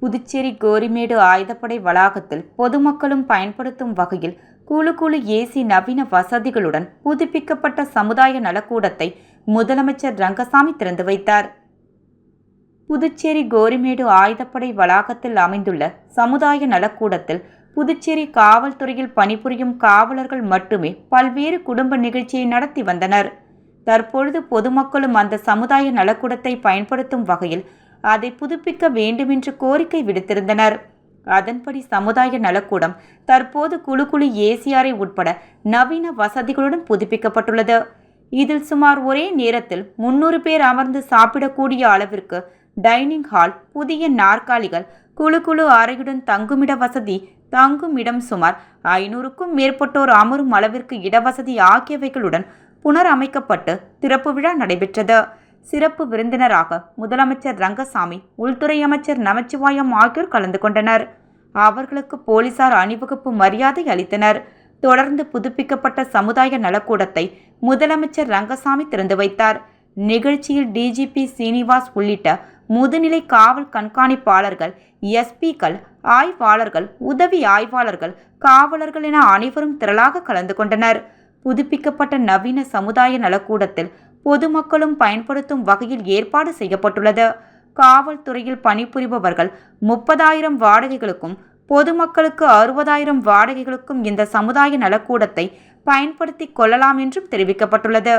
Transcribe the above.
புதுச்சேரி கோரிமேடு ஆயுதப்படை வளாகத்தில் பொதுமக்களும் பயன்படுத்தும் வகையில் குழு ஏசி நவீன வசதிகளுடன் புதுப்பிக்கப்பட்ட சமுதாய நலக்கூடத்தை முதலமைச்சர் ரங்கசாமி திறந்து வைத்தார். புதுச்சேரி கோரிமேடு ஆயுதப்படை வளாகத்தில் அமைந்துள்ள சமுதாய நலக்கூடத்தில் புதுச்சேரி காவல்துறையில் பணிபுரியும் காவலர்கள் மட்டுமே பல்வேறு குடும்ப நிகழ்ச்சியை நடத்தி வந்தனர். தற்பொழுது பொதுமக்களும் அந்த சமுதாய நலக்கூடத்தை பயன்படுத்தும் வகையில் அதை புதுப்பிக்க வேண்டுமென்று கோரிக்கை விடுத்திருந்தனர். அதன்படி சமுதாய நலக்கூடம் தற்போது குழு ஏசிஆரை உட்பட நவீன வசதிகளுடன் புதுப்பிக்கப்பட்டுள்ளது. இதில் சுமார் ஒரே நேரத்தில் 300 பேர் அமர்ந்து சாப்பிடக்கூடிய அளவிற்கு டைனிங் ஹால், புதிய நாற்காலிகள், குழு அறையுடன் தங்குமிட வசதி, தங்கும் இடம் சுமார் 500க்கும் மேற்பட்டோர் அமரும் அளவிற்கு இடவசதி ஆகியவைகளுடன் புனரமைக்கப்பட்டு திறப்பு விழா நடைபெற்றது. சிறப்பு விருந்தினராக முதலமைச்சர் ரங்கசாமி, உள்துறை அமைச்சர் நமச்சிவாயம் ஆகியோர் கலந்து கொண்டனர். அவர்களுக்கு போலீசார் அணிவகுப்பு மரியாதை அளித்தனர். தொடர்ந்து புதுப்பிக்கப்பட்ட சமுதாய நலக்கூடத்தை முதலமைச்சர் ரங்கசாமி திறந்து வைத்தார். நிகழ்ச்சியில் டிஜிபி சீனிவாஸ் உள்ளிட்ட முதுநிலை காவல் கண்காணிப்பாளர்கள், எஸ்பிக்கள், ஆய்வாளர்கள், உதவி ஆய்வாளர்கள், காவலர்கள் என அனைவரும் திரளாக கலந்து கொண்டனர். புதுப்பிக்கப்பட்ட நவீன சமுதாய நலக்கூடத்தில் பொதுமக்களும் பயன்படுத்தும் வகையில் ஏற்பாடு செய்யப்பட்டுள்ளது. காவல்துறையில் பணிபுரிபவர்கள் 30,000 வாடகைகளுக்கும், பொதுமக்களுக்கு 60,000 வாடகைகளுக்கும் இந்த சமுதாய நலக்கூடத்தை பயன்படுத்திக் கொள்ளலாம் என்றும் தெரிவிக்கப்பட்டுள்ளது.